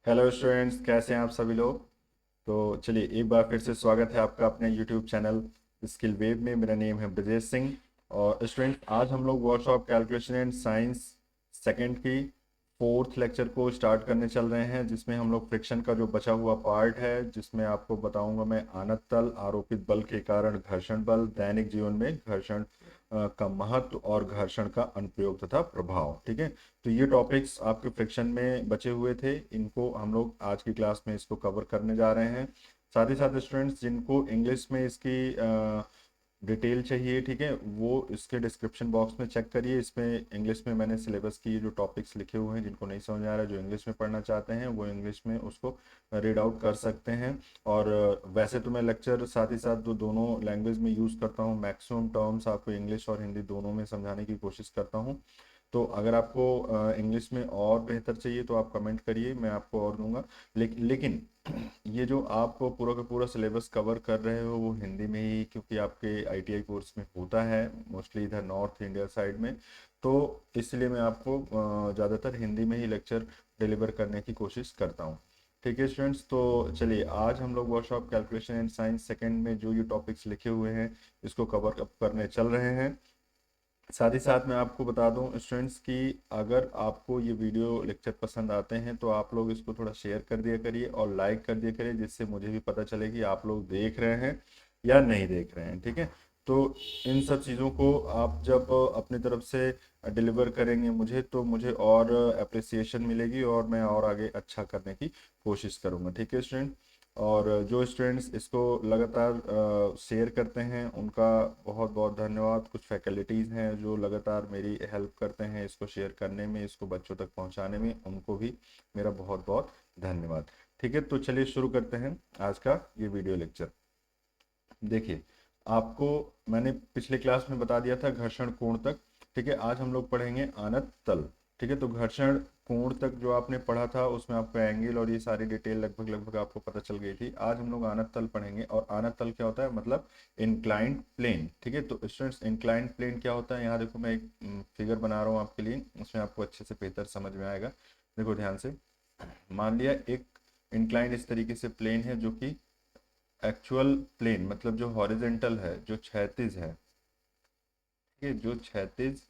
Hello students, कैसे हैं आप सभी लोग। तो चलिए एक बार फिर से स्वागत है आपका अपने यूट्यूब चैनल स्किल वेब में। मेरा नेम है ब्रजेश सिंह। और स्टूडेंट, आज हम लोग workshop calculation and science second की फोर्थ लेक्चर को स्टार्ट करने चल रहे हैं, जिसमें हम लोग फ्रिक्शन का जो बचा हुआ पार्ट है, जिसमें आपको बताऊंगा मैं आनत तल, आरोपित बल के कारण घर्षण बल, दैनिक जीवन में घर्षण का महत्व और घर्षण का अनुप्रयोग तथा प्रभाव। ठीक है, तो ये टॉपिक्स आपके फ्रिक्शन में बचे हुए थे, इनको हम लोग आज की क्लास में इसको कवर करने जा रहे हैं। साथ ही साथ स्टूडेंट्स जिनको इंग्लिश में इसकी डिटेल चाहिए, ठीक है, वो इसके डिस्क्रिप्शन बॉक्स में चेक करिए। इसमें इंग्लिश में मैंने सिलेबस की जो टॉपिक्स लिखे हुए हैं, जिनको नहीं समझ आ रहा है, जो इंग्लिश में पढ़ना चाहते हैं वो इंग्लिश में उसको रीड आउट कर सकते हैं। और वैसे तो मैं लेक्चर साथ ही साथ जो दोनों लैंग्वेज में यूज़ करता हूँ, मैक्सिमम टर्म्स आपको इंग्लिश और हिंदी दोनों में समझाने की कोशिश करता हूँ। तो अगर आपको इंग्लिश में और बेहतर चाहिए तो आप कमेंट करिए, मैं आपको और दूंगा। लेकिन ये जो आप पूरा का पूरा सिलेबस कवर कर रहे हो वो हिंदी में ही, क्योंकि आपके आईटीआई कोर्स में होता है मोस्टली इधर नॉर्थ इंडिया साइड में। तो इसलिए मैं आपको ज़्यादातर हिंदी में ही लेक्चर डिलीवर करने की कोशिश करता हूँ। ठीक है स्टूडेंट्स, तो चलिए आज हम लोग workshop calculation and science second में जो ये टॉपिक्स लिखे हुए हैं इसको कवर अप करने चल रहे हैं। साथ ही साथ मैं आपको बता दूं स्टूडेंट्स कि अगर आपको ये वीडियो लेक्चर पसंद आते हैं तो आप लोग इसको थोड़ा शेयर कर दिया करिए और लाइक कर दिया करिए, जिससे मुझे भी पता चले कि आप लोग देख रहे हैं या नहीं देख रहे हैं। ठीक है, तो इन सब चीज़ों को आप जब अपनी तरफ से डिलीवर करेंगे मुझे, तो मुझे और अप्रिसिएशन मिलेगी और मैं और आगे अच्छा करने की कोशिश करूँगा। ठीक है स्टूडेंट, और जो स्टूडेंट्स इसको लगातार शेयर करते हैं उनका बहुत बहुत धन्यवाद। कुछ फैकल्टीज़ हैं जो लगातार मेरी हेल्प करते हैं इसको शेयर करने में, इसको बच्चों तक पहुंचाने में, उनको भी मेरा बहुत बहुत धन्यवाद। ठीक है, तो चलिए शुरू करते हैं आज का ये वीडियो लेक्चर। देखिए, आपको मैंने पिछले क्लास में बता दिया था घर्षण कोण तक। ठीक है, आज हम लोग पढ़ेंगे आनत तल। ठीक है, तो घर्षण कोण तक जो आपने पढ़ा था उसमें आपको एंगल और ये सारी डिटेल लगभग लगभग आपको पता चल गई थी। आज हम लोग आनत तल पढ़ेंगे। और आनत तल क्या होता है, मतलब इंक्लाइंड प्लेन। ठीक है, तो स्टूडेंट्स इंक्लाइंड प्लेन क्या होता है, यहाँ देखो मैं एक फिगर बना रहा हूँ आपके लिए, उसमें आपको अच्छे से बेहतर समझ में आएगा। देखो ध्यान से, मान लिया एक इंक्लाइंड इस तरीके से प्लेन है, जो कि एक्चुअल प्लेन मतलब जो हॉरिजेंटल है, जो क्षैतिज है। ठीक है, जो क्षैतिज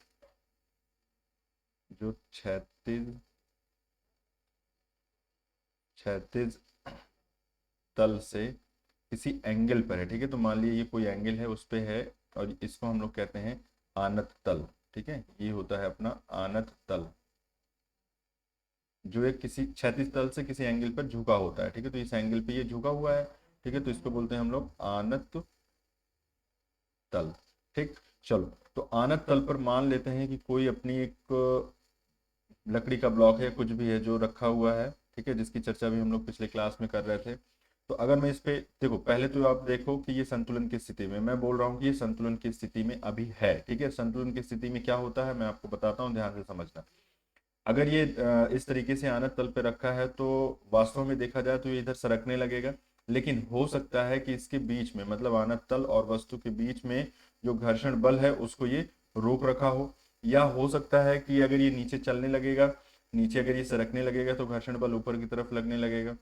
क्षैतिज तल से किसी एंगल पर है। ठीक है, तो मान लीजिए ये कोई एंगल है उस पे है, और इसको हम लोग कहते हैं आनत तल। ठीक है, ये होता है अपना आनत तल, जो एक किसी क्षैतिज तल से किसी एंगल पर झुका होता है। ठीक है, तो इस एंगल पे ये झुका हुआ है। ठीक है, तो इसको बोलते हैं हम लोग आनत तल। ठीक, चलो, तो आनत तल पर मान लेते हैं कि कोई अपनी एक लकड़ी का ब्लॉक है, कुछ भी है जो रखा हुआ है। ठीक है, जिसकी चर्चा भी हम लोग पिछले क्लास में कर रहे थे। तो अगर मैं इस पे देखो, पहले तो आप देखो कि ये संतुलन की स्थिति में, मैं बोल रहा हूँ कि ये संतुलन की स्थिति में अभी है। ठीक है, संतुलन की स्थिति में क्या होता है मैं आपको बताता हूँ, ध्यान से समझना। अगर ये इस तरीके से आनत तल पे रखा है तो वास्तव में देखा जाए तो ये इधर सरकने लगेगा। लेकिन हो सकता है कि इसके बीच में, मतलब आनत तल और वस्तु के बीच में जो घर्षण बल है उसको ये रोक रखा हो। या हो सकता है कि अगर ये नीचे चलने लगेगा, नीचे अगर ये सरकने लगेगा तो घर्षण बल ऊपर की तरफ लगने लगेगा।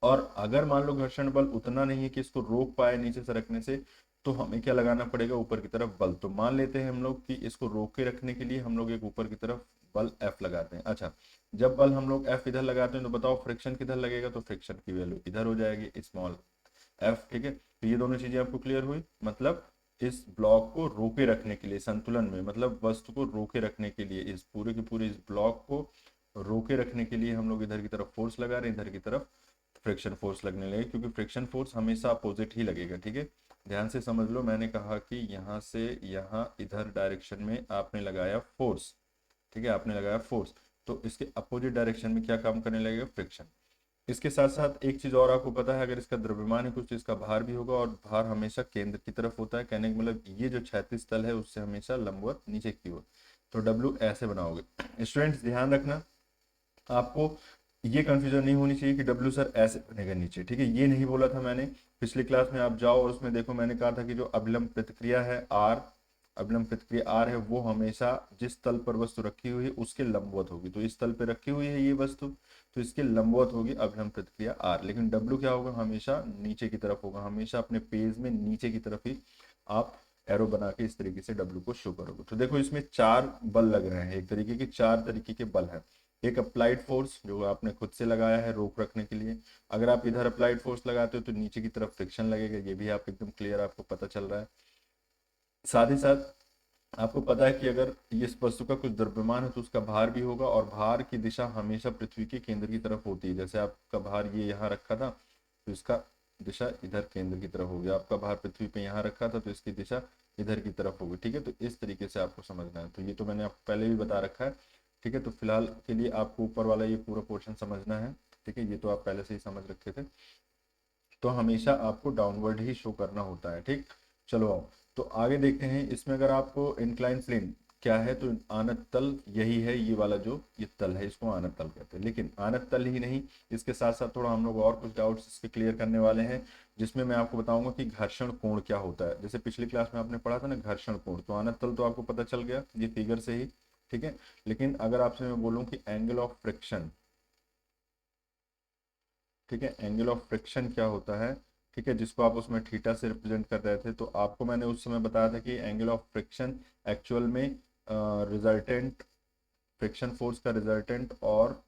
और अगर मान लो घर्षण बल उतना नहीं है कि इसको रोक पाए नीचे सरकने से, तो हमें क्या लगाना पड़ेगा, ऊपर की तरफ बल। तो मान लेते हैं हम लोग कि इसको रोक के रखने के लिए हम लोग एक ऊपर की तरफ बल F लगाते हैं। अच्छा, जब बल हम लोग F इधर लगाते हैं तो बताओ फ्रिक्शन किधर लगेगा, तो फ्रिक्शन की वैल्यू इधर हो जाएगी, स्मॉल F। ठीक है, तो ये दोनों चीजें आपको क्लियर हुई। मतलब इस ब्लॉक को रोके रखने के लिए संतुलन में, मतलब वस्तु को रोके रखने के लिए, इस पूरे के पूरे इस ब्लॉक को रोके रखने के लिए हम लोग इधर की तरफ फोर्स लगा रहे हैं, इधर की तरफ फ्रिक्शन फोर्स लगने लगे, क्योंकि फ्रिक्शन फोर्स हमेशा अपोजिट ही लगेगा। ठीक है, ध्यान से समझ लो, मैंने कहा कि यहाँ से यहाँ इधर डायरेक्शन में आपने लगाया फोर्स। ठीक है, आपने लगाया फोर्स, तो इसके अपोजिट डायरेक्शन में क्या काम करने लगेगा, फ्रिक्शन। इसके साथ साथ एक चीज और आपको पता है, अगर इसका द्रव्यमान है कुछ तो इसका भार भी होगा, और भार हमेशा केंद्र की तरफ होता है। कहने का मतलब ये जो क्षैतिज तल है उससे हमेशा लंबवत नीचे की ओर। तो डब्ल्यू ऐसे बनाओगे। स्टूडेंट्स ध्यान रखना, आपको ये कंफ्यूजन नहीं होनी चाहिए कि डब्ल्यू सर ऐसे बनेगा नीचे। ठीक है, ये नहीं बोला था मैंने। पिछली क्लास में आप जाओ और उसमें देखो, मैंने कहा था कि जो अभिलंब प्रतिक्रिया है आर, अभिलंब प्रतिक्रिया आर है वो हमेशा जिस तल पर वस्तु रखी हुई है उसके लंबवत होगी। तो इस तल पे रखी हुई है ये वस्तु, तो इसके लंबवत होगी अभिलंब प्रतिक्रिया आर। लेकिन डब्ल्यू क्या होगा, हमेशा नीचे की तरफ होगा, हमेशा अपने पेज में नीचे की तरफ ही आप एरो बना के इस तरीके से डब्ल्यू को शो करोगे। तो देखो इसमें 4 बल लग रहे हैं, एक तरीके के 4 तरीके के बल हैं। एक अप्लाइड फोर्स जो आपने खुद से लगाया है रोक रखने के लिए, अगर आप इधर अप्लाइड फोर्स लगाते हो तो नीचे की तरफ फ्रिक्शन लगेगा, ये भी आप एकदम क्लियर आपको पता चल रहा है। साथ ही साथ आपको पता है कि अगर इस वस्तु का कुछ द्रव्यमान है तो उसका भार भी होगा, और भार की दिशा हमेशा पृथ्वी के केंद्र की तरफ होती है। जैसे आपका भार ये यहाँ रखा था तो इसका दिशा इधर केंद्र की तरफ होगी, आपका भार पृथ्वी पे यहाँ रखा था तो इसकी दिशा इधर की तरफ होगी। ठीक है, तो इस तरीके से आपको समझना है। तो ये तो मैंने आपको पहले भी बता रखा है। ठीक है, तो फिलहाल के लिए आपको ऊपर वाला ये पूरा पोर्शन समझना है। ठीक है, ये तो आप पहले से ही समझ रखे थे। तो हमेशा आपको डाउनवर्ड ही शो करना होता है। ठीक, चलो आओ तो आगे देखते हैं। इसमें अगर आपको इंक्लाइन प्लेन क्या है तो आनत तल यही है, ये वाला जो ये तल है इसको आनत तल कहते हैं। लेकिन आनत तल ही नहीं, इसके साथ साथ थोड़ा हम लोग और कुछ डाउट्स इसके क्लियर करने वाले हैं, जिसमें मैं आपको बताऊंगा कि घर्षण कोण क्या होता है। जैसे पिछली क्लास में आपने पढ़ा था ना घर्षण कोण, तो आनत तल तो आपको पता चल गया ये फिगर से ही। ठीक है, लेकिन अगर आपसे मैं बोलूँ कि एंगल ऑफ फ्रिक्शन, ठीक है, एंगल ऑफ फ्रिक्शन क्या होता है, ठीक है, जिसको आप उसमें थीटा से रिप्रेजेंट कर रहे थे, तो आपको मैंने उस समय बताया था कि एंगल ऑफ फ्रिक्शन एक्चुअल में रिजल्टेंट फ्रिक्शन फोर्स का रिजल्टेंट और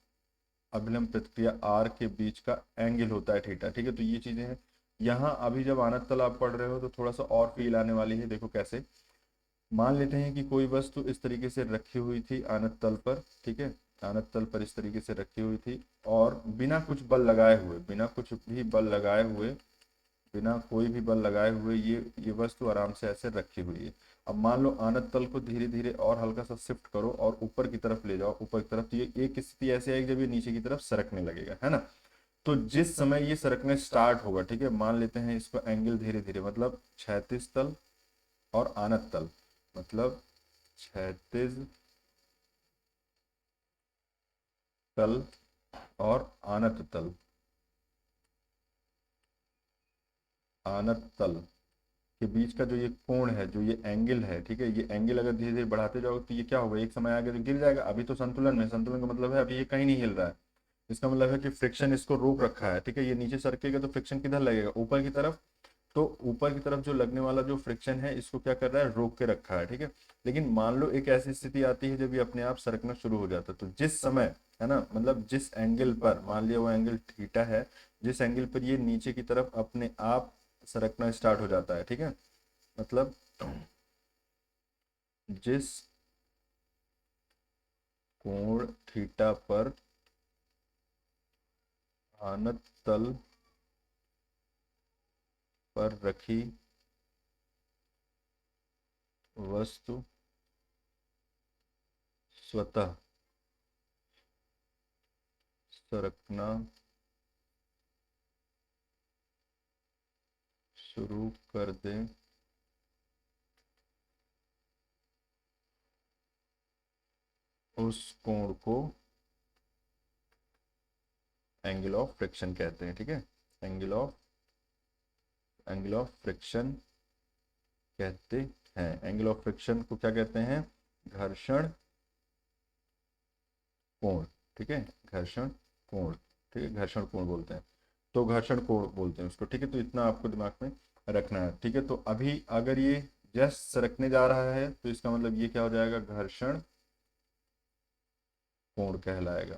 अभिलंब प्रतिक्रिया आर के बीच का एंगल होता है थीटा। ठीक है, तो ये चीजें हैं। यहाँ अभी जब आनत तल आप पढ़ रहे हो तो थोड़ा सा और फील आने वाली है। देखो कैसे, मान लेते हैं कि कोई वस्तु इस तरीके से रखी हुई थी आनत तल पर। ठीक है, आनत तल पर इस तरीके से रखी हुई थी और बिना कुछ बल लगाए हुए, बिना कुछ भी बल लगाए हुए, बिना कोई भी बल लगाए हुए ये वस्तु आराम से ऐसे रखी हुई है। अब मान लो आनत तल को धीरे धीरे और हल्का सा शिफ्ट करो और ऊपर की तरफ ले जाओ, ऊपर की तरफ, तो ये एक स्थिति ऐसी आएगी जब ये नीचे की तरफ सरकने लगेगा, है ना। तो जिस समय ये सरकने स्टार्ट होगा, ठीक है, मान लेते हैं इसको एंगल धीरे धीरे, मतलब क्षैतिज तल और आनत तल, मतलब क्षैतिज तल और आनत तल, आनत तल के बीच का जो ये कोण है, जो ये एंगल है, ठीक है, ये एंगल अगर धीरे धीरे बढ़ाते जाओगे तो ये क्या होगा, एक समय आगे तो गिर जाएगा। अभी तो संतुलन में, संतुलन का मतलब है अभी ये कहीं नहीं हिल रहा है, इसका मतलब है कि फ्रिक्शन इसको रोक रखा है। ठीक है, ये नीचे सरकेगा तो फ्रिक्शन किधर लगेगा, ऊपर की तरफ। तो ऊपर की तरफ जो लगने वाला जो फ्रिक्शन है इसको क्या कर रहा है, रोक के रखा है। ठीक है, लेकिन मान लो एक ऐसी स्थिति आती है जब ये अपने आप सरकना शुरू हो जाता है, तो जिस समय, है ना, मतलब जिस एंगल पर, मान लिया वो एंगल थीटा है, जिस एंगल पर ये नीचे की तरफ अपने आप सरकना स्टार्ट हो जाता है, ठीक है, मतलब जिस कोण थीटा पर आनत तल पर रखी वस्तु स्वतः सरकना शुरू कर दे, उस कोण को एंगल ऑफ फ्रिक्शन कहते हैं। ठीक है, एंगल ऑफ फ्रिक्शन कहते हैं। एंगल ऑफ फ्रिक्शन को क्या कहते हैं, घर्षण कोण। ठीक है, घर्षण कोण, ठीक है, घर्षण कोण बोलते हैं, तो घर्षण कोण बोलते हैं उसको। ठीक है, तो इतना आपको दिमाग में रखना है। ठीक है, तो अभी अगर ये जस्ट सरकने जा रहा है तो इसका मतलब ये क्या हो जाएगा, घर्षण कोण कहलाएगा।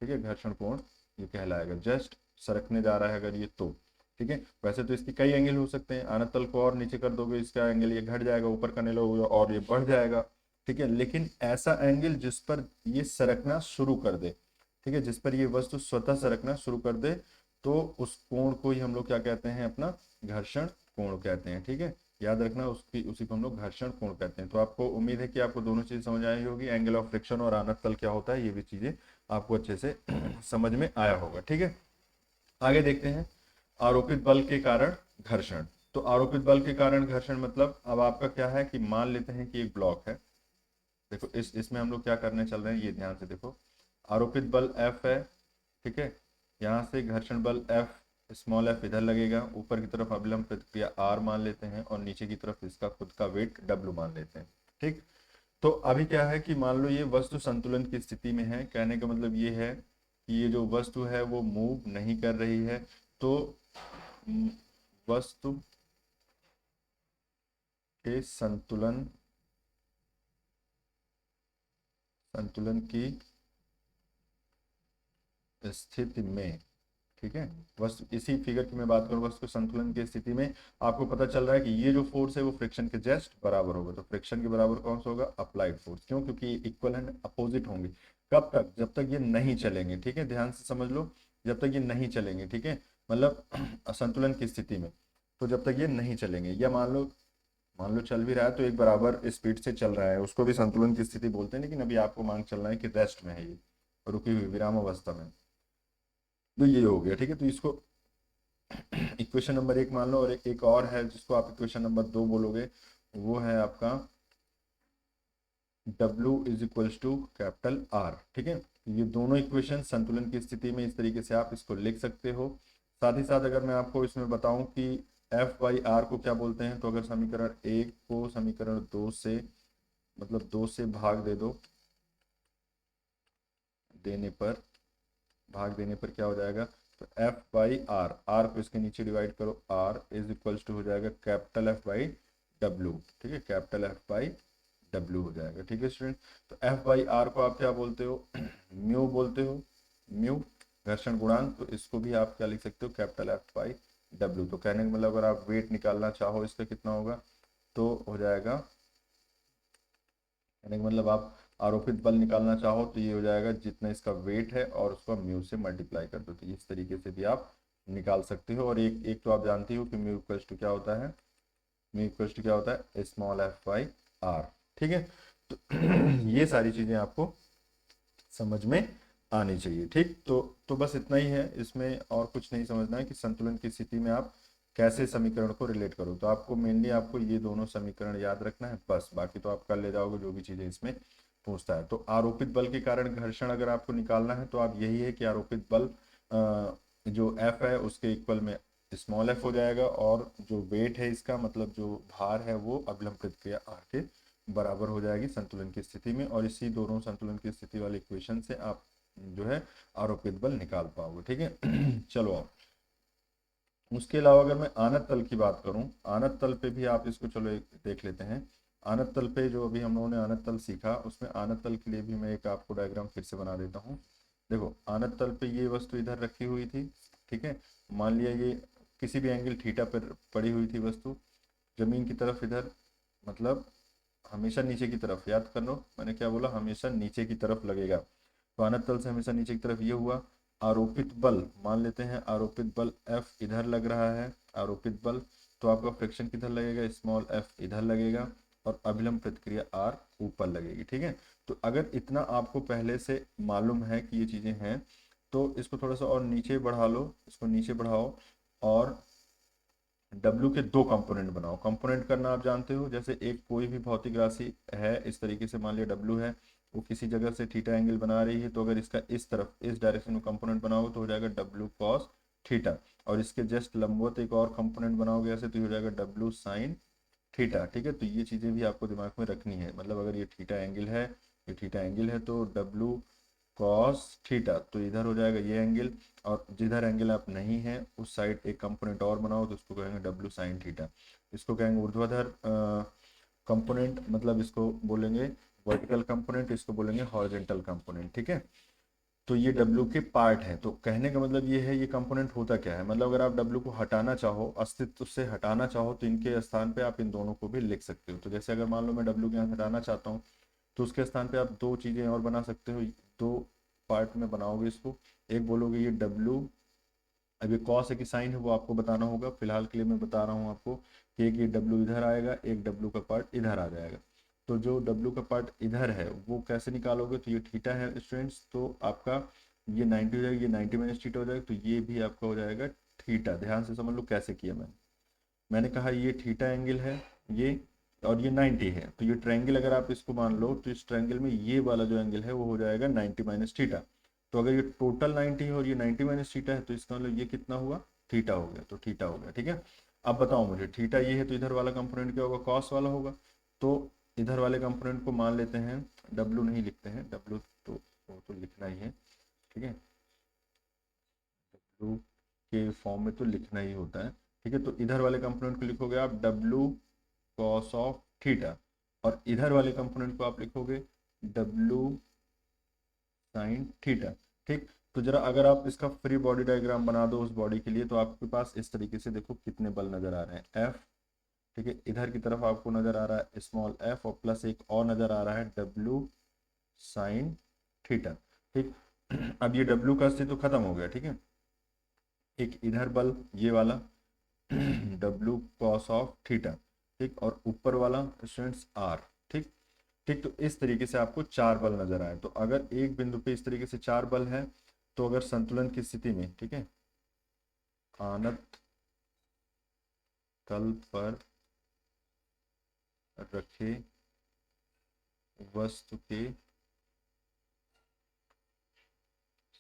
ठीक है, घर्षण कोण ये कहलाएगा, जस्ट सरकने जा रहा है अगर ये तो। ठीक है, वैसे तो इसके कई एंगल हो सकते हैं, आनत तल को और नीचे कर दोगे इसका एंगल ये घट जाएगा, ऊपर करने लगोगे और ये बढ़ जाएगा। ठीक है, लेकिन ऐसा एंगल जिस पर ये सरकना शुरू कर दे, ठीक है, जिस पर ये वस्तु स्वतः सरकना शुरू कर दे, तो उस कोण को ही हम लोग क्या कहते हैं, अपना घर्षण कोण कहते हैं। ठीक है, याद रखना उसकी, उसी को हम लोग घर्षण कोण कहते हैं। तो आपको उम्मीद है कि आपको दोनों चीज समझ आई होगी, एंगल ऑफ फ्रिक्शन और आनत तल क्या होता है, ये भी चीजें आपको अच्छे से समझ में आया होगा। ठीक है, आगे देखते हैं आरोपित बल के कारण घर्षण। तो आरोपित बल के कारण घर्षण मतलब अब आपका क्या है कि मान लेते हैं कि एक ब्लॉक है। देखो इसमें हम लोग क्या करने चल रहे हैं, ये ध्यान से देखो। आरोपित बल F है, ठीक है, यहाँ से घर्षण बल F स्मॉल एफ इधर लगेगा, ऊपर की तरफ अभिलंब प्रतिक्रिया आर मान लेते हैं और नीचे की तरफ इसका खुद का वेट डब्ल्यू मान लेते हैं। ठीक, तो अभी क्या है कि मान लो ये वस्तु संतुलन की स्थिति में है, कहने का मतलब ये है कि ये जो वस्तु है वो मूव नहीं कर रही है। तो वस्तु के संतुलन की स्थिति में, ठीक है, वस्तु इसी फिगर की मैं बात करूं, वस्तु संतुलन की स्थिति में आपको पता चल रहा है कि ये जो फोर्स है वो फ्रिक्शन के जस्ट बराबर होगा। तो फ्रिक्शन के बराबर कौन सा होगा? Applied force. क्यों? क्योंकि इक्वल एंड अपोजिट होंगे। कब तक? जब तक ये नहीं चलेंगे। ठीक है, ध्यान से समझ लो, जब तक ये नहीं चलेंगे। ठीक है, मतलब संतुलन की स्थिति में, तो जब तक ये नहीं चलेंगे, या मान लो चल भी रहा है तो एक बराबर स्पीड से चल रहा है, उसको भी संतुलन की स्थिति बोलते हैं। लेकिन अभी आपको मान चल रहा है कि रेस्ट में है, ये रुकी हुई विराम अवस्था में। तो ये हो गया। ठीक है, तो इसको इक्वेशन नंबर 1 मान लो, और एक और है जिसको आप इक्वेशन नंबर 2 बोलोगे, वो है आपका W is equals to capital R। ठीक है, ये दोनों इक्वेशन संतुलन की स्थिति में इस तरीके से आप इसको लिख सकते हो। साथ ही साथ अगर मैं आपको इसमें बताऊं कि F बाई आर को क्या बोलते हैं, तो अगर समीकरण 1 को समीकरण 2 से, मतलब 2 से भाग देने पर क्या हो जाएगा? तो F बाई आर, आर को इसके नीचे डिवाइड करो, R इज इक्वल्स टू हो जाएगा कैपिटल F बाई W। ठीक है, कैपिटल F बाई W हो जाएगा। ठीक है स्टूडेंट, तो F बाई आर को आप क्या बोलते हो? म्यू बोलते हो, म्यू घर्षण गुणांक। तो इसको भी आप क्या लिख सकते हो? Capital F by W। तो कहने का मतलब अगर आप वेट निकालना चाहो इसका कितना होगा, तो हो जाएगा, कहने का मतलब आप आरोपित बल निकालना चाहो तो ये हो जाएगा जितना इसका वेट है और उसको म्यू से मल्टीप्लाई कर दो। तो इस तरीके से भी आप निकाल सकते हो। और एक तो आप जानते हो कि म्यू इक्वल्स टू क्या होता है? म्यू इक्वल्स टू क्या होता है? Small F by R. ठीक है, तो ये सारी चीजें आपको समझ में आनी चाहिए। ठीक, तो बस इतना ही है, इसमें और कुछ नहीं समझना है कि संतुलन की स्थिति में आप कैसे समीकरण को रिलेट करो। तो आपको मेनली आपको ये दोनों समीकरण याद रखना है बस, बाकी तो आप कर ले जाओगे जो भी चीजें इसमें पूछता है। तो आरोपित बल के कारण घर्षण अगर आपको निकालना है तो आप यही है कि आरोपित बल जो F है उसके इक्वल में स्मॉल f हो जाएगा, और जो वेट है इसका, मतलब जो भार है, वो अभिलंब प्रतिक्रिया R के बराबर हो जाएगी संतुलन की स्थिति में। और इसी दोनों संतुलन की स्थिति वाले इक्वेशन से आप जो है आरोपित बल निकाल पाओगे। ठीक है चलो अब उसके अलावा अगर मैं आनत तल की बात करूं, आनत तल पे भी आप इसको चलो एक देख लेते हैं। आनत तल पे जो अभी हम लोगों ने आनत तल सीखा, उसमें आनत तल के लिए भी मैं एक आपको डायग्राम फिर से बना देता हूँ। देखो, आनत तल पे ये वस्तु इधर रखी हुई थी। ठीक है, मान लिया ये किसी भी एंगल थीटा पर पड़ी हुई थी वस्तु, जमीन की तरफ इधर, मतलब हमेशा नीचे की तरफ, याद कर लो मैंने क्या बोला, हमेशा नीचे की तरफ लगेगा। तो अनंत तल से हमेशा नीचे की तरफ ये हुआ। आरोपित बल मान लेते हैं, आरोपित बल F इधर लग रहा है, आरोपित बल, तो आपका फ्रिक्शन किधर लगेगा? स्मॉल f इधर लगेगा, और अभिलंब प्रतिक्रिया R ऊपर लगेगी। ठीक है, तो अगर इतना आपको पहले से मालूम है कि ये चीजें हैं, तो इसको थोड़ा सा और नीचे बढ़ा लो, इसको नीचे बढ़ाओ, और W के दो कंपोनेंट बनाओ। कंपोनेंट करना आप जानते हो, जैसे एक कोई भी भौतिक राशि है, इस तरीके से मान लिया W है, वो किसी जगह से थीटा एंगल बना रही है, तो अगर इसका इस तरफ, इस डायरेक्शन में कंपोनेंट बनाओगे तो हो जाएगा W cos थीटा, और इसके जस्ट लंबवत एक और कंपोनेंट बनाओगे ऐसे, तो हो जाएगा W sin थीटा। ठीक है, तो ये चीजें भी आपको दिमाग में रखनी है। मतलब अगर ये थीटा एंगल है, ये थीटा एंगल है, तो W cos थीटा, तो इधर हो जाएगा ये एंगल, और जिधर एंगल आप नहीं है उस साइड एक कंपोनेंट और बनाओ, तो उसको कहेंगे W sin थीटा। इसको कहेंगे ऊर्ध्वाधर कंपोनेंट, मतलब इसको बोलेंगे वर्टिकल कंपोनेंट, इसको बोलेंगे हॉरिजॉन्टल कंपोनेंट। ठीक है, तो ये W के पार्ट है। तो कहने का मतलब ये है, ये कंपोनेंट होता क्या है, मतलब अगर आप W को हटाना चाहो, अस्तित्व से हटाना चाहो, तो इनके स्थान पे आप इन दोनों को भी लिख सकते हो। तो जैसे अगर मान लो मैं W के यहाँ हटाना चाहता हूँ, तो उसके स्थान पे आप दो चीजें और बना सकते हो, दो पार्ट में बनाओगे इसको। एक बोलोगे ये W, अब ये कॉस है कि साइन है वो आपको बताना होगा, फिलहाल के लिए मैं बता रहा हूँ आपको कि एक ये W इधर आएगा, एक W का पार्ट इधर आ जाएगा। तो जो W का पार्ट इधर है वो कैसे निकालोगे, तो ये थीटा है स्टूडेंट्स, तो आपका ये 90 हो जाएगा, ये 90 माइनस थीटा हो जाएगा, तो ये भी आपका हो जाएगा थीटा। ध्यान से समझ लो कैसे किया मैंने कहा ये थीटा एंगल है ये, और ये 90 है, तो ये ट्रायंगल अगर आप इसको मान लो, तो इस ट्रायंगल में ये वाला जो एंगल है वो हो जाएगा 90 माइनस थीटा। तो अगर ये टोटल 90 है और ये 90 माइनस थीटा है, तो इसका मतलब ये कितना हुआ? थीटा हो गया, तो थीटा हो गया, ठीक है। अब बताओ मुझे, थीटा ये है तो इधर वाला कंपोनेंट क्या होगा, कॉस वाला होगा। तो इधर वाले कंपोनेंट को मान लेते हैं, डब्लू नहीं लिखते हैं, डब्लू तो वो तो लिखना ही है, ठीक है, डब्लू के फॉर्म में तो लिखना ही होता है, ठीक है। तो इधर वाले कंपोनेंट को लिखोगे आप डब्लू कॉस ऑफ थीटा, और इधर वाले कंपोनेंट को आप लिखोगे डब्लू साइन थीटा, ठीक। तो जरा अगर आप इसका फ्री बॉडी डायग्राम बना दो उस बॉडी के लिए, तो आपके पास इस तरीके से देखो कितने बल नजर आ रहे हैं, एफ, ठीक है, इधर की तरफ आपको नजर आ रहा है स्मॉल एफ, और प्लस एक और नजर आ रहा है डब्लू साइन थीटा, ठीक। अब ये डब्लू का अस्तित्व खत्म हो गया, ठीक है। एक इधर बल ये वाला डब्लू कॉस ऑफ थीटा, ठीक, और ऊपर वाला स्टूडेंट्स आर, ठीक। ठीक, तो इस तरीके से आपको चार बल नजर आए। तो अगर एक बिंदु पे इस तरीके से चार बल है, तो अगर संतुलन की स्थिति में, ठीक है, आनत तल पर रखे वस्तु के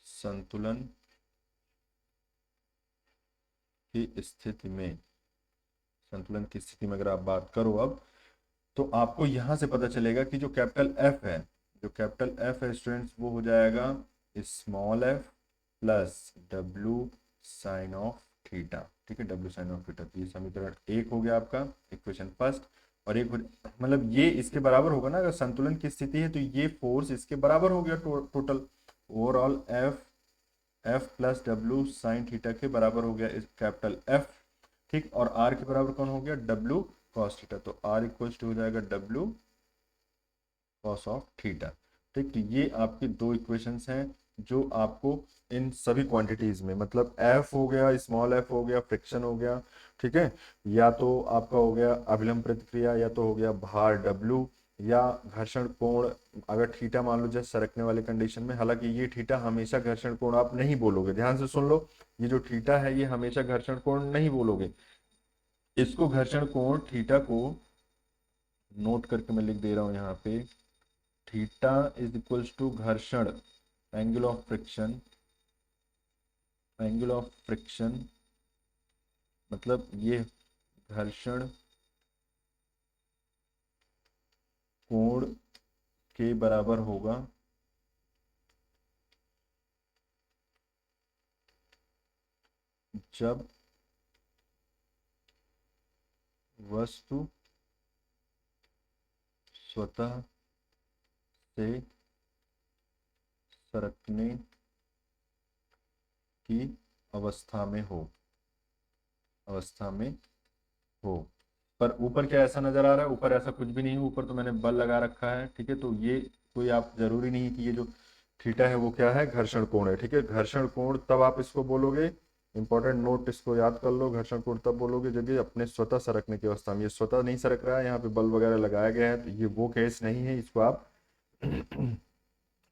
संतुलन की स्थिति में, संतुलन की स्थिति में अगर आप बात करो अब, तो आपको यहां से पता चलेगा कि जो कैपिटल एफ है, जो कैपिटल एफ है स्टूडेंट्स, वो हो जाएगा small F plus W sign of theta, ठीक है, डब्लू साइन ऑफ थीटा। तो ये समीकरण एक हो गया आपका, इक्वेशन फर्स्ट। और एक मतलब ये इसके बराबर होगा ना, अगर संतुलन की स्थिति है तो ये फोर्स इसके बराबर हो गया, total overall F, F plus W sine theta के बराबर हो गया इस कैपिटल एफ, ठीक। और आर के बराबर कौन हो गया, डब्लू कॉस थीटा। तो आर इक्वल टू हो जाएगा डब्लू कॉस ऑफ थीटा, ठीक। तो ये आपकी दो इक्वेशंस हैं जो आपको इन सभी क्वांटिटीज में, मतलब एफ हो गया, स्मॉल एफ हो गया, फ्रिक्शन हो गया, ठीक है, या तो आपका हो गया अभिलंब प्रतिक्रिया, या तो हो गया भार डब्लू, या घर्षण कोण, अगर थीटा मान लो जैसे सरकने वाले कंडीशन में, हालांकि ये थीटा हमेशा घर्षण कोण आप नहीं बोलोगे, ध्यान से सुन लो, ये जो थीटा है ये हमेशा घर्षण कोण नहीं बोलोगे, इसको घर्षण कोण थीटा को नोट करके मैं लिख दे रहा हूं यहाँ पे, थीटा इज इक्वल्स टू घर्षण angle of friction, angle of friction मतलब ये घर्षण कोण के बराबर होगा जब वस्तु स्वतः से सरकने की अवस्था में हो, अवस्था में हो। पर ऊपर क्या ऐसा नजर आ रहा है, ऊपर ऐसा कुछ भी नहीं है, ऊपर तो मैंने बल लगा रखा है, ठीक है। तो ये कोई आप जरूरी नहीं कि ये जो थीटा है वो क्या है, घर्षण कोण है, ठीक है। घर्षण कोण तब आप इसको बोलोगे, इंपॉर्टेंट नोट इसको याद कर लो, घर्षण कोण तब बोलोगे जब ये अपने स्वतः सरकने की अवस्था में, ये स्वतः नहीं सरक रहा है, यहाँ पे बल वगैरह लगाया गया है, तो ये वो केस नहीं है, इसको आप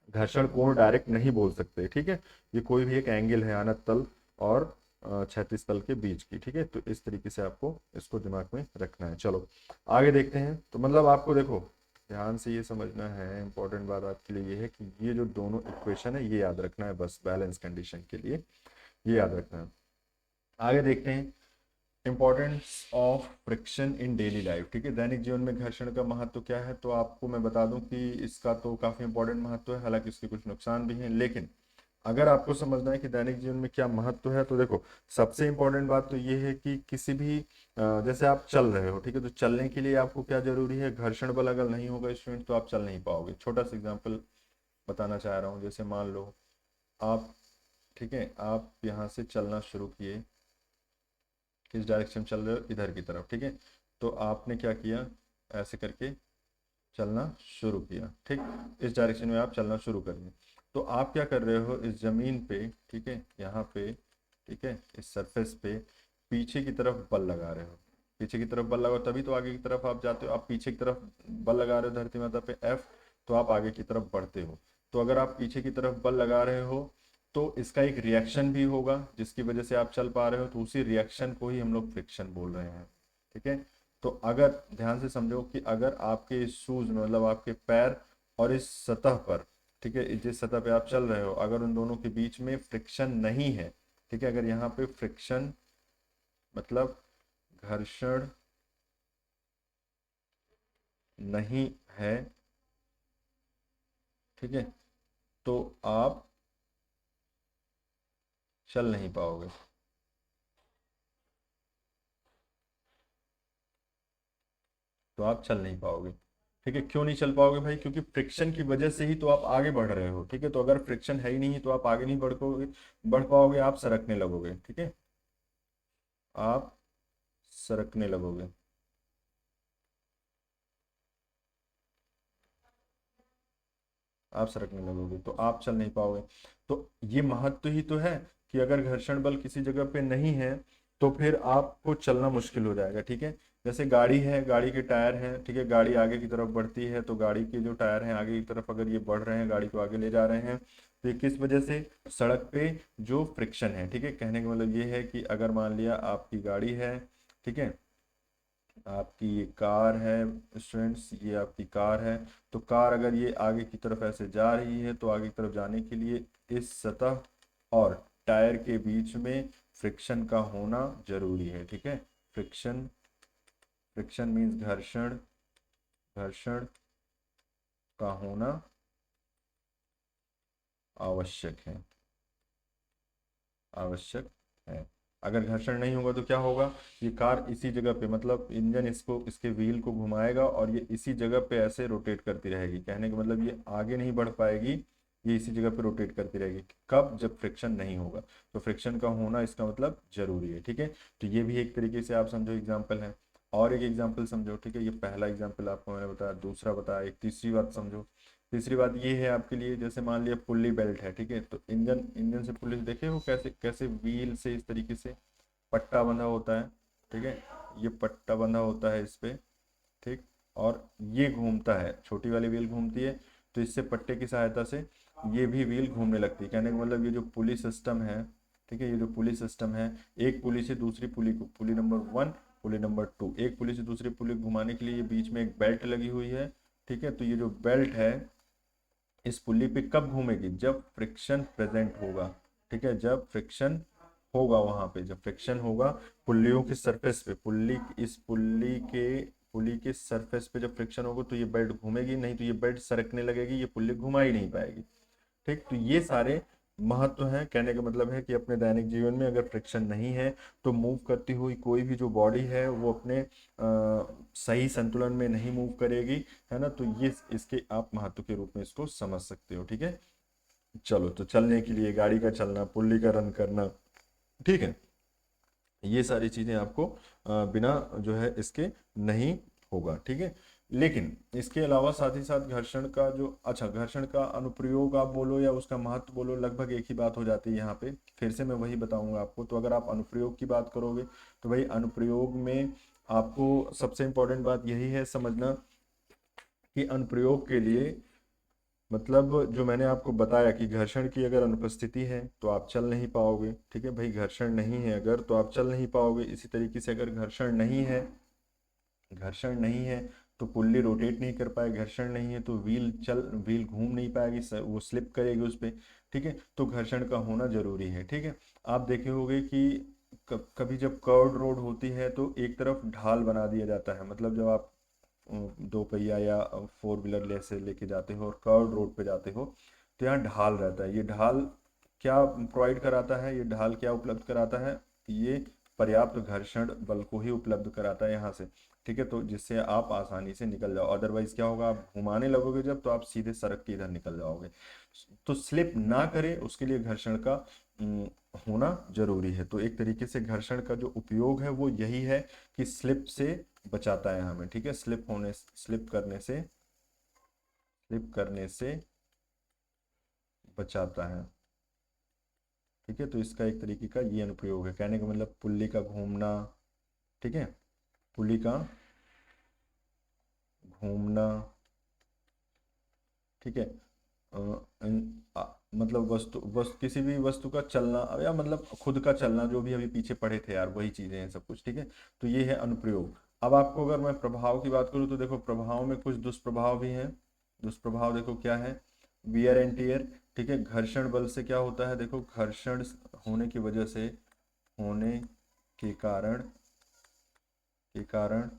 घर्षण कोण डायरेक्ट नहीं बोल सकते, ठीक है। ये कोई भी एक एंगल है आनत तल और क्षैतिज तल के बीच की, ठीक है। तो इस तरीके से आपको इसको दिमाग में रखना है। चलो आगे देखते हैं। तो मतलब आपको देखो ध्यान से ये समझना है, इंपॉर्टेंट बात आपके लिए ये है कि ये जो दोनों इक्वेशन है ये याद रखना है, बस बैलेंस कंडीशन के लिए ये याद रखना है। आगे देखते हैं, importance of friction in daily life, ठीक है, दैनिक जीवन में घर्षण का महत्व क्या है। तो आपको मैं बता दूं कि इसका तो काफी इंपॉर्टेंट महत्व है, हालांकि इसके कुछ नुकसान भी हैं, लेकिन अगर आपको समझना है कि दैनिक जीवन में क्या महत्व है, तो देखो सबसे इंपॉर्टेंट बात तो ये है कि किसी भी जैसे आप चल रहे हो, ठीक है, तो चलने के लिए आपको क्या जरूरी है, घर्षण बल अगर नहीं होगा स्टूडेंट तो आप चल नहीं पाओगे। छोटा सा एग्जांपल बताना चाह रहा हूँ, जैसे मान लो आप, ठीक है, आप यहाँ से चलना शुरू किए, किस डायरेक्शन चल रहे हो, इधर की तरफ, ठीक है। तो आपने क्या किया, ऐसे करके चलना शुरू किया, ठीक, इस डायरेक्शन में आप चलना शुरू करिए। तो आप क्या कर रहे हो, इस जमीन पे, ठीक है, यहाँ पे, ठीक है, इस सरफेस पे पीछे की तरफ बल लगा रहे हो, पीछे की तरफ बल लगाओ तभी तो आगे की तरफ आप जाते हो। आप पीछे की तरफ बल लगा रहे हो धरती माता पे एफ, तो आप आगे की तरफ बढ़ते हो। तो अगर आप पीछे की तरफ बल लगा रहे हो तो इसका एक रिएक्शन भी होगा जिसकी वजह से आप चल पा रहे हो, तो उसी रिएक्शन को ही हम लोग फ्रिक्शन बोल रहे हैं, ठीक है। तो अगर ध्यान से समझो कि अगर आपके इस शूज में, मतलब आपके पैर और इस सतह पर, ठीक है, जिस सतह पे आप चल रहे हो, अगर उन दोनों के बीच में फ्रिक्शन नहीं है, ठीक है, अगर यहाँ पे फ्रिक्शन मतलब घर्षण नहीं है, ठीक है, तो आप चल नहीं पाओगे। तो आप चल नहीं पाओगे, ठीक है। क्यों नहीं चल पाओगे भाई? क्योंकि फ्रिक्शन की वजह से ही तो आप आगे बढ़ रहे हो, ठीक है। तो अगर फ्रिक्शन है ही नहीं तो आप आगे नहीं बढ़ पाओगे, आप सरकने लगोगे, ठीक है। आप सरकने लगोगे। आप सरकने लगोगे तो आप चल नहीं पाओगे। तो ये महत्व ही तो है कि अगर घर्षण बल किसी जगह पे नहीं है तो फिर आपको चलना मुश्किल हो जाएगा, ठीक है। जैसे गाड़ी है, गाड़ी के टायर हैं, ठीक है, गाड़ी आगे की तरफ बढ़ती है तो गाड़ी के जो टायर हैं आगे की तरफ अगर ये बढ़ रहे हैं, गाड़ी को आगे ले जा रहे हैं, तो ये किस वजह से? सड़क पे जो फ्रिक्शन है, ठीक है। कहने का मतलब ये है कि अगर मान लिया आपकी गाड़ी है, ठीक है, आपकी ये कार है, स्टूडेंट्स ये आपकी कार है, तो कार अगर ये आगे की तरफ ऐसे जा रही है तो आगे की तरफ जाने के लिए इस सतह और टायर के बीच में फ्रिक्शन का होना जरूरी है, ठीक है। फ्रिक्शन, फ्रिक्शन मीन्स घर्षण, घर्षण का होना आवश्यक है, आवश्यक है। अगर घर्षण नहीं होगा तो क्या होगा? ये कार इसी जगह पे, मतलब इंजन इसको, इसके व्हील को घुमाएगा और ये इसी जगह पे ऐसे रोटेट करती रहेगी। कहने का मतलब ये आगे नहीं बढ़ पाएगी, ये इसी जगह पे रोटेट करती रहेगी। कब? जब फ्रिक्शन नहीं होगा। तो फ्रिक्शन का होना इसका मतलब जरूरी है, ठीक है। तो ये भी एक तरीके से आप समझो एग्जाम्पल है। और एक एग्जाम्पल समझो, ठीक है, ये पहला एग्जाम्पल आपको मैंने बताया, दूसरा बताया, एक तीसरी बात समझो। तीसरी बात ये है आपके लिए, जैसे मान लिया पुल्ली बेल्ट है, ठीक है, तो इंजन, इंजन से पुल्ली देखे हो कैसे कैसे व्हील से इस तरीके से पट्टा बंधा होता है, ठीक है, ये पट्टा बंधा होता है इस पे, ठीक। और ये घूमता है, छोटी वाली व्हील घूमती है, तो इससे पट्टे की सहायता से ये भी व्हील घूमने लगती है। कहने का मतलब ये जो पुली सिस्टम है, ठीक है, ये जो पुली सिस्टम है, एक पुली से दूसरी पुली को, पुली नंबर 1, पुली नंबर 2, एक पुली से दूसरी पुली घुमाने के लिए ये बीच में एक बेल्ट लगी हुई है, ठीक है। तो ये जो बेल्ट है इस पुल्ली पे कब घूमेगी? जब फ्रिक्शन प्रेजेंट होगा, ठीक है, जब फ्रिक्शन होगा, वहां पे जब फ्रिक्शन होगा पुल्लियों के सरफेस पे, पुल्ली, इस पुल्ली के सरफेस पे जब फ्रिक्शन होगा तो ये बेल्ट घूमेगी, नहीं तो ये बेल्ट सरकने लगेगी, ये पुल्ली घुमा ही नहीं पाएगी, ठीक। तो ये सारे महत्व हैं। कहने का मतलब है कि अपने दैनिक जीवन में अगर फ्रिक्शन नहीं है तो मूव करती हुई कोई भी जो बॉडी है वो अपने सही संतुलन में नहीं मूव करेगी, है ना। तो ये इसके आप महत्व के रूप में इसको समझ सकते हो, ठीक है। चलो, तो चलने के लिए गाड़ी का चलना, पुल्ली का रन करना, ठीक है, ये सारी चीजें आपको बिना जो है इसके नहीं होगा, ठीक है। लेकिन इसके अलावा साथ ही साथ घर्षण का जो, अच्छा, घर्षण का अनुप्रयोग आप बोलो या उसका महत्व बोलो, लगभग एक ही बात हो जाती है यहाँ पे। फिर से मैं वही बताऊंगा आपको। तो अगर आप अनुप्रयोग की बात करोगे तो भाई अनुप्रयोग में आपको सबसे इंपॉर्टेंट बात यही है समझना कि अनुप्रयोग के लिए, मतलब जो मैंने आपको बताया कि घर्षण की अगर अनुपस्थिति है तो आप चल नहीं पाओगे, ठीक है भाई। घर्षण नहीं है अगर तो आप चल नहीं पाओगे। इसी तरीके से अगर घर्षण नहीं है, घर्षण नहीं है तो पुल्ली रोटेट नहीं कर पाए, घर्षण नहीं है तो व्हील घूम नहीं पाएगी, वो स्लिप करेगी उस पे, ठीक है। तो घर्षण का होना जरूरी है, ठीक है। आप देखे होंगे कि कभी जब कर्व्ड रोड होती है तो एक तरफ ढाल बना दिया जाता है, मतलब जब आप दो पहिया या फोर व्हीलर से लेके जाते हो और कर्व्ड रोड पे जाते हो तो यहाँ ढाल रहता है। ये ढाल क्या प्रोवाइड कराता है? ये ढाल क्या उपलब्ध कराता है? ये पर्याप्त घर्षण बल को ही उपलब्ध कराता है यहाँ से, ठीक है। तो जिससे आप आसानी से निकल जाओ, अदरवाइज क्या होगा, आप घुमाने लगोगे जब तो आप सीधे सड़क के इधर निकल जाओगे। तो स्लिप ना करे उसके लिए घर्षण का होना जरूरी है। तो एक तरीके से घर्षण का जो उपयोग है वो यही है कि स्लिप से बचाता है हमें, ठीक है। स्लिप करने से बचाता है, ठीक है। तो इसका एक तरीके का ये अनुप्रयोग है। कहने का मतलब पुल्ली का घूमना, ठीक है, पुल्ली का घूमना, ठीक है। मतलब वस्तु किसी भी वस्तु का चलना या मतलब खुद का चलना, जो भी अभी पीछे पढ़े थे यार वही चीजें हैं सब कुछ, ठीक है। तो ये है अनुप्रयोग। अब आपको अगर मैं प्रभाव की बात करूँ तो देखो प्रभाव में कुछ दुष्प्रभाव भी हैं। दुष्प्रभाव देखो क्या है, वियर एंड टियर, ठीक है। घर्षण बल से क्या होता है, देखो घर्षण होने की वजह से, होने के कारण के कारण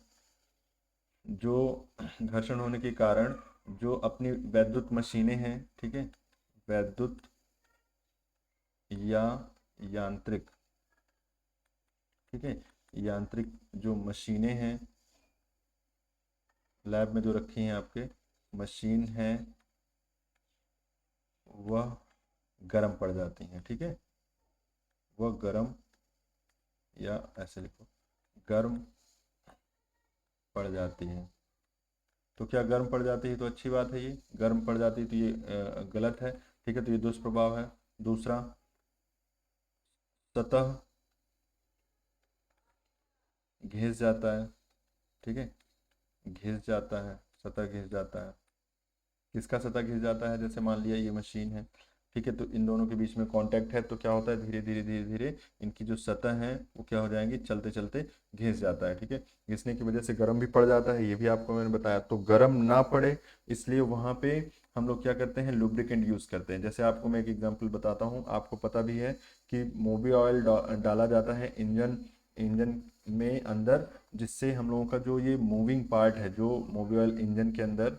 जो घर्षण होने के कारण जो अपनी वैद्युत मशीनें हैं, ठीक है, वैद्युत या यांत्रिक, ठीक है, यांत्रिक जो मशीनें हैं, लैब में जो रखी हैं आपके मशीन हैं, वह गर्म पड़ जाती हैं, ठीक है, वह गर्म, या ऐसे लिखो, गर्म पड़ जाती है। तो क्या गर्म पड़ जाती है तो अच्छी बात है, ये गर्म पड़ जाती है तो ये गलत है, ठीक है, तो ये दुष्प्रभाव है। दूसरा, सतह घिस जाता है, ठीक है, घिस जाता है, सतह घिस जाता है। किसका सतह घिस जाता है? जैसे मान लिया ये मशीन है, ठीक है, तो इन दोनों के बीच में कांटेक्ट है, तो क्या होता है, धीरे धीरे धीरे धीरे इनकी जो सतह है वो क्या हो जाएंगी, चलते चलते घिस जाता है, ठीक है। घिसने की वजह से गर्म भी पड़ जाता है, ये भी आपको मैंने बताया। तो गर्म ना पड़े इसलिए वहां पे हम लोग क्या करते हैं, लुब्रिकेंट यूज करते हैं। जैसे आपको मैं एक एग्जांपल बताता हूँ, आपको पता भी है कि मोबिल ऑयल डाला जाता है इंजन इंजन में अंदर, जिससे हम लोगों का जो ये मूविंग पार्ट है, जो मोबिल ऑयल इंजन के अंदर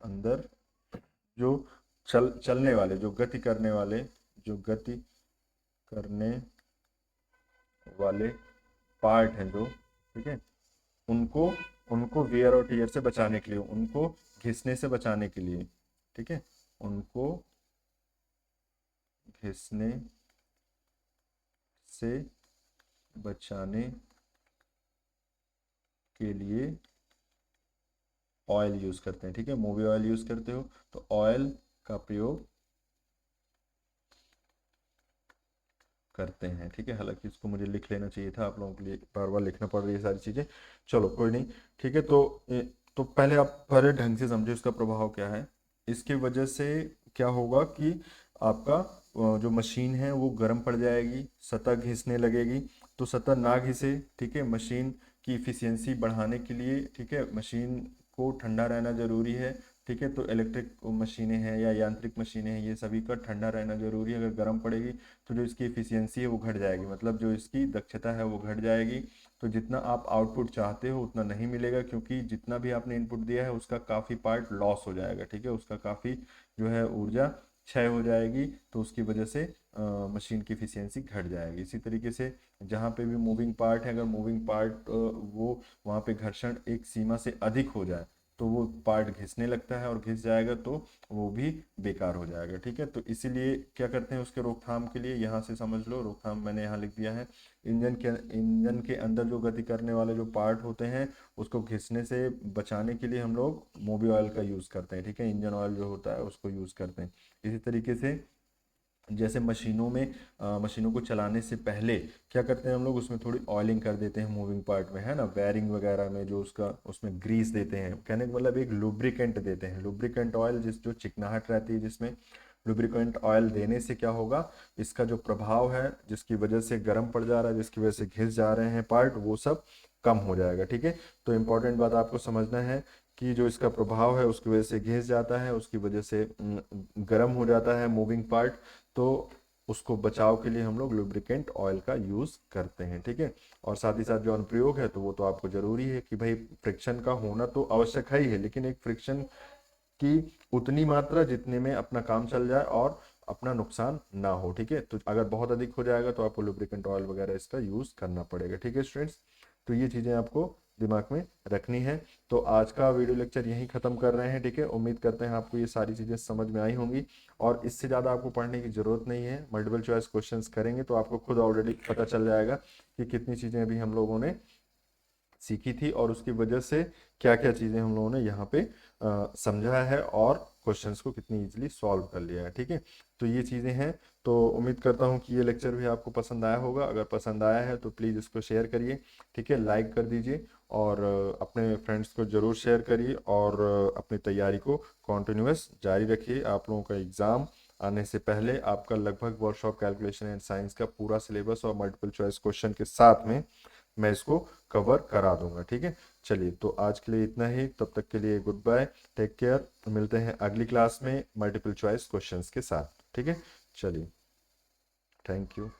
अंदर जो चलने वाले, जो गति करने वाले पार्ट हैं जो, ठीक है, उनको उनको वेयर और टियर से बचाने के लिए, उनको घिसने से बचाने के लिए, ठीक है, उनको घिसने से बचाने के लिए ऑयल यूज करते हैं, ठीक है। मूवी ऑयल यूज करते हो तो ऑयल का प्रयोग करते हैं, ठीक है। हालांकि इसको मुझे लिख लेना चाहिए था, आप लोगों के लिए बार बार लिखना पड़ रही है सारी चीजें, चलो कोई नहीं, ठीक है। तो पहले आप पहले ढंग से समझो इसका प्रभाव क्या है। इसकी वजह से क्या होगा कि आपका जो मशीन है वो गर्म पड़ जाएगी, सतह घिसने लगेगी। तो सतह ना घिसे, ठीक है, मशीन की इफिशियंसी बढ़ाने के लिए, ठीक है, मशीन को ठंडा रहना जरूरी है, ठीक है। तो इलेक्ट्रिक मशीनें हैं या यांत्रिक मशीनें हैं, ये सभी का ठंडा रहना जरूरी है। अगर गर्म पड़ेगी तो जो इसकी इफिशियंसी है वो घट जाएगी, मतलब जो इसकी दक्षता है वो घट जाएगी। तो जितना आप आउटपुट चाहते हो उतना नहीं मिलेगा, क्योंकि जितना भी आपने इनपुट दिया है उसका काफ़ी पार्ट लॉस हो जाएगा, ठीक है, उसका काफ़ी जो है ऊर्जा क्षय हो जाएगी। तो उसकी वजह से मशीन की इफिशियंसी घट जाएगी। इसी तरीके से जहाँ पे भी मूविंग पार्ट है, अगर मूविंग पार्ट वो वहाँ पे घर्षण एक सीमा से अधिक हो जाए तो वो पार्ट घिसने लगता है, और घिस जाएगा तो वो भी बेकार हो जाएगा, ठीक है। तो इसीलिए क्या करते हैं, उसके रोकथाम के लिए यहाँ से समझ लो, रोकथाम मैंने यहाँ लिख दिया है। इंजन के अंदर जो गति करने वाले जो पार्ट होते हैं उसको घिसने से बचाने के लिए हम लोग मोबिल ऑयल का यूज़ करते हैं, ठीक है, इंजन ऑयल जो होता है उसको यूज़ करते हैं। इसी तरीके से जैसे मशीनों में मशीनों को चलाने से पहले क्या करते हैं हम लोग, उसमें थोड़ी ऑयलिंग कर देते हैं मूविंग पार्ट में, है ना, बेयरिंग वगैरह में जो उसका उसमें ग्रीस देते हैं, कहने का मतलब एक लुब्रिकेंट देते हैं, लुब्रिकेंट ऑयल, जिस जो चिकनाहट रहती है जिसमें। लुब्रिकेंट ऑयल देने से क्या होगा, इसका जो प्रभाव है जिसकी वजह से गर्म पड़ जा रहा है, जिसकी वजह से घिस जा रहे हैं पार्ट, वो सब कम हो जाएगा, ठीक है। तो इम्पोर्टेंट बात आपको समझना है कि जो इसका प्रभाव है उसकी वजह से घिस जाता है, उसकी वजह से गर्म हो जाता है मूविंग पार्ट। तो उसको बचाव के लिए हम लोग लुब्रिकेंट ऑयल का यूज करते हैं, ठीक है। और साथ ही साथ जो अनुप्रयोग है तो वो तो आपको जरूरी है कि भाई फ्रिक्शन का होना तो आवश्यक है ही है, लेकिन एक फ्रिक्शन की उतनी मात्रा जितने में अपना काम चल जाए और अपना नुकसान ना हो, ठीक है। तो अगर बहुत अधिक हो जाएगा तो आपको लुब्रिकेंट ऑयल वगैरह इसका यूज करना पड़ेगा, ठीक है स्टूडेंट्स। तो ये चीजें आपको दिमाग में रखनी है। तो आज का वीडियो लेक्चर यहीं खत्म कर रहे हैं, ठीक है। उम्मीद करते हैं आपको ये सारी चीजें समझ में आई होंगी, और इससे ज़्यादा आपको पढ़ने की ज़रूरत नहीं है। मल्टीपल चॉइस क्वेश्चंस करेंगे तो आपको खुद ऑलरेडी पता चल जाएगा कि कितनी चीज़ें अभी हम लोगों ने सीखी थी, और उसकी वजह से क्या क्या चीज़ें हम लोगों ने यहाँ पे समझा है, और क्वेश्चंस को कितनी इजीली सॉल्व कर लिया है, ठीक है। तो ये चीज़ें हैं। तो उम्मीद करता हूँ कि ये लेक्चर भी आपको पसंद आया होगा। अगर पसंद आया है तो प्लीज़ इसको शेयर करिए, ठीक है, लाइक कर दीजिए, और अपने फ्रेंड्स को ज़रूर शेयर करिए, और अपनी तैयारी को कॉन्टिन्यूस जारी रखिए। आप लोगों का एग्ज़ाम आने से पहले आपका लगभग वर्कशॉप कैलकुलेशन एंड साइंस का पूरा सिलेबस और मल्टीपल चॉइस क्वेश्चन के साथ में मैं इसको कवर करा दूंगा, ठीक है। चलिए, तो आज के लिए इतना ही, तब तक के लिए गुड बाय, टेक केयर, मिलते हैं अगली क्लास में मल्टीपल चॉइस क्वेश्चंस के साथ, ठीक है। चलिए, थैंक यू।